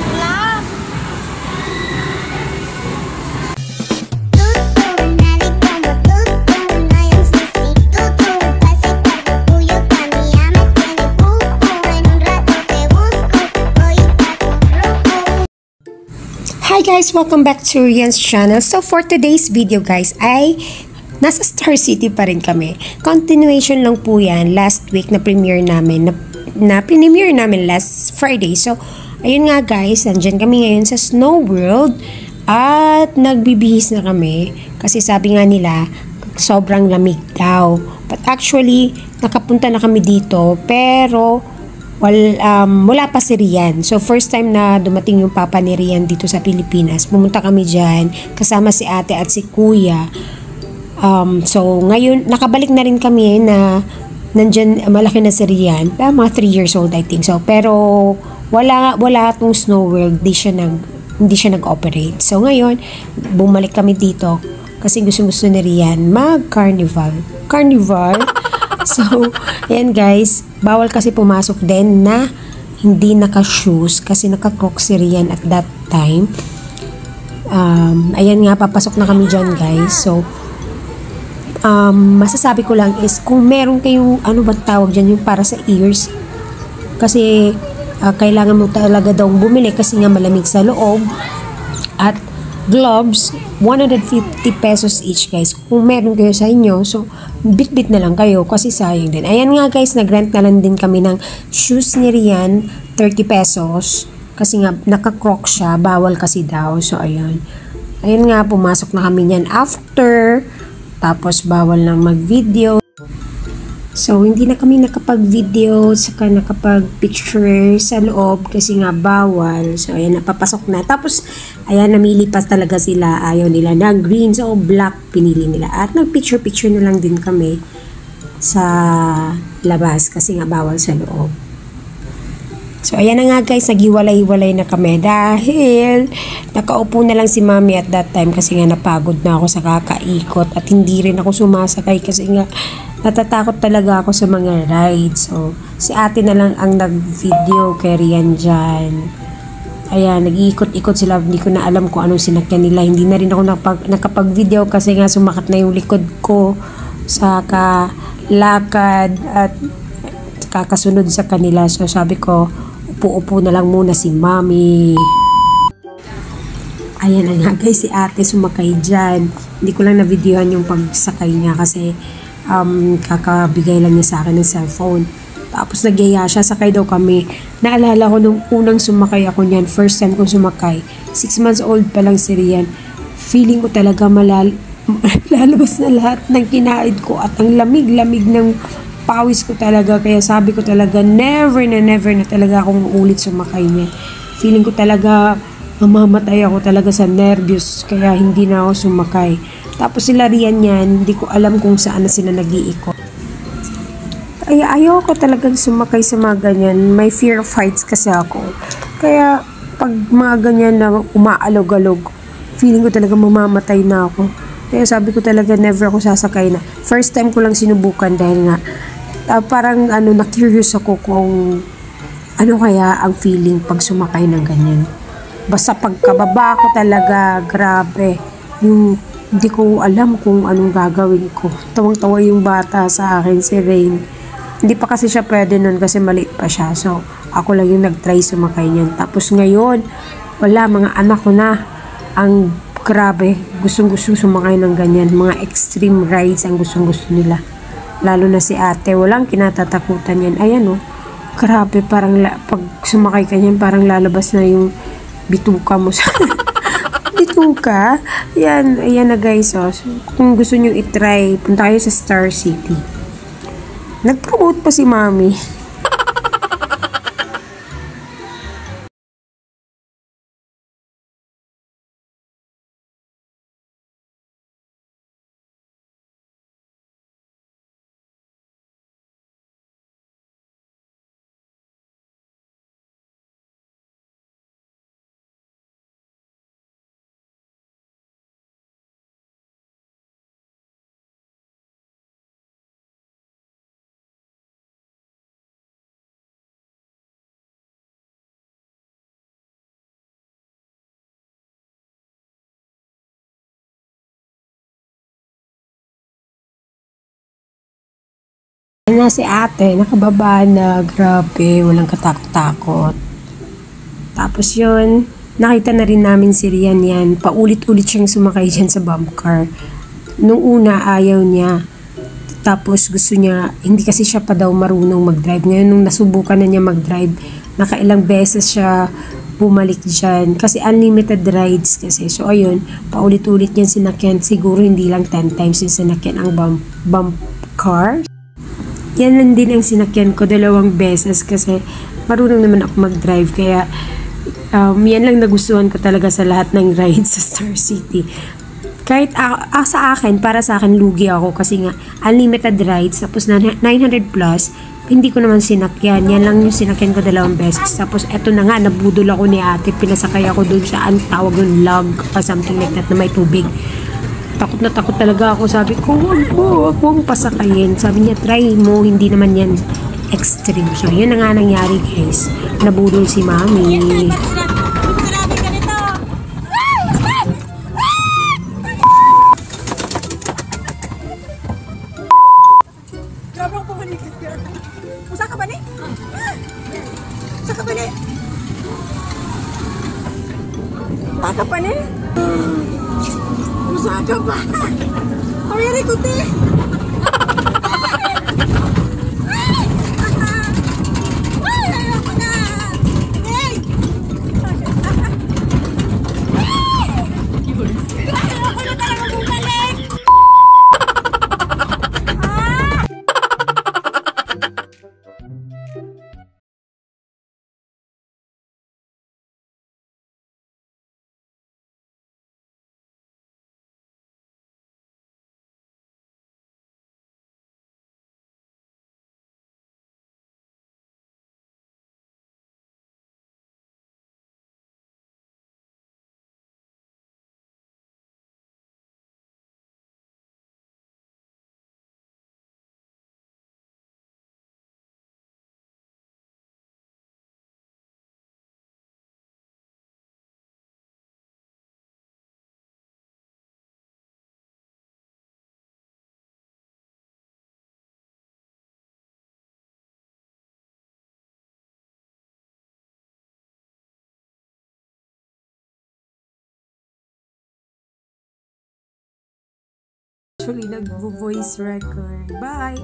vlog. Hi guys! Welcome back to Rian's channel. So for today's video guys ay nasa Star City pa rin kami. Continuation lang po yan. Last week na premiere namin. Na premiere namin last Friday. So ayun nga guys, nandyan kami ngayon sa Snow World. At nagbibihis na kami. Kasi sabi nga nila, sobrang lamig daw. But actually, nakapunta na kami dito. Pero wala pa si Rian. So, first time na dumating yung papa ni Rian dito sa Pilipinas. Pumunta kami dyan, kasama si ate at si kuya. So, ngayon, nakabalik na rin kami na nandyan, malaki na si Rian. Mga 3 years old, I think. So, pero, wala itong Snow World. Hindi siya nag-operate. So, ngayon, bumalik kami dito. Kasi gusto ni Rian mag-carnival. Carnival? So, ayan guys, bawal kasi pumasok din na hindi naka-shoes kasi naka-crocs si Rian at that time. Ayan nga, papasok na kami dyan guys. So, masasabi ko lang is kung meron kayong, ano ba tawag dyan, yung para sa ears. Kasi, kailangan mo talaga daw bumili kasi nga malamig sa loob. At gloves, 150 pesos each guys. Kung meron kayo sa inyo, so bit-bit na lang kayo kasi sayang din. Ayan nga guys, nag-rent na lang din kami ng shoes ni Rian, 30 pesos. Kasi nga, naka-crocs siya, bawal kasi daw. So, ayun. Ayun nga, pumasok na kami niyan after. Tapos, bawal lang mag-video. So, hindi na kami nakapag-video, saka nakapag-picture sa loob kasi nga bawal. So, ayan, napapasok na. Tapos, ayan, namili pa talaga sila. Ayaw nila na green, so black pinili nila. At nag-picture-picture na lang din kami sa labas kasi nga bawal sa loob. So, ayan na nga guys, naghiwalay-hiwalay na kami dahil nakaupo na lang si mami at that time kasi nga napagod na ako sa kakaikot at hindi rin ako sumasakay kasi nga natatakot talaga ako sa mga rides. So, si ate na lang ang nag-video kay Rian dyan. Ayan, nag-iikot-ikot sila. Hindi ko na alam kung anong sinakyan nila. Hindi na rin ako nakapag-video kasi nga sumakat na yung likod ko sa kalakad at kakasunod sa kanila. So, sabi ko, upo-upo na lang muna si mami. Ayan na nga guys, si ate sumakay dyan. Hindi ko lang na-videohan yung pagsakay niya kasi kakabigay lang niya sa akin ng cellphone. Tapos nagyaya siya, sakay daw kami. Naalala ko nung unang sumakay ako niyan, first time kong sumakay. 6 months old pa lang si Rian. Feeling ko talaga lalabas na lahat ng kinaid ko at ang lamig-lamig ng pawis ko talaga. Kaya sabi ko talaga, never na talaga akong ulit sumakay niya. Feeling ko talaga mamamatay ako talaga sa nervyos. Kaya hindi na ako sumakay. Tapos sila Rian yan, hindi ko alam kung saan na sila nag-iikot. Kaya ayoko talagang sumakay sa mga ganyan. May fear of heights kasi ako. Kaya pag mga ganyan na umaalog-alog, feeling ko talaga mamamatay na ako. Kaya sabi ko talaga never ako sasakay na. First time ko lang sinubukan dahil nga parang na-curious ako kung ano kaya ang feeling pag sumakay ng ganyan. Basta pagkababa ko talaga, grabe. Hindi ko alam kung anong gagawin ko. Tawang-tawa yung bata sa akin, si Rain. Hindi pa kasi siya pwede nun kasi maliit pa siya. So, ako lang yung nag-try sumakay niyan. Tapos ngayon, wala, mga anak ko na. Ang grabe, gustong-gusto sumakay ng ganyan. Mga extreme rides ang gustong-gusto nila. Lalo na si ate, walang kinatatakutan yan. Ayan oh, grabe, parang pag sumakay ka niyan, parang lalabas na yung bituka mo sa... Bituka? Yan, ayan na guys oh. So, kung gusto nyo itry, punta kayo sa Star City. Nag-promote pa si mami. nga si ate, nakababa na, grabe, walang katakot-takot. Tapos yun, nakita na rin namin si Rian yan. Paulit-ulit siyang sumakay dyan sa bump car. Nung una, ayaw niya. Tapos gusto niya, hindi kasi siya pa daw marunong mag-drive. Ngayon, nung nasubukan na niya mag-drive, nakailang beses siya bumalik dyan. Kasi unlimited rides kasi. So, ayun, paulit-ulit yan sinakyan. Siguro hindi lang 10 times yung sinakyan ang bump car. Yan lang din ang sinakyan ko 2 beses kasi marunong naman ako mag-drive. Kaya, yan lang nagustuhan ko talaga sa lahat ng rides sa Star City. Kahit sa akin, para sa akin, lugi ako kasi nga, unlimited rides, tapos na 900 plus, hindi ko naman sinakyan. Yan lang yung sinakyan ko 2 beses. Tapos, eto na nga, nabudol ako ni ate, pinasakay ako dun sa, ang tawag ng log, or something like that, na may tubig. Takot na takot talaga ako. Sabi ko, wag mong pasakayin. Sabi niya, try mo, hindi naman yan extreme. So, yun na nga nangyari, guys. Nabudol si mami. Usa ka ba ni? Usa ka ba ni? Taka pa ni? Usa ka ba? Pamiri ko ti! Actually, nag-voice record. Bye!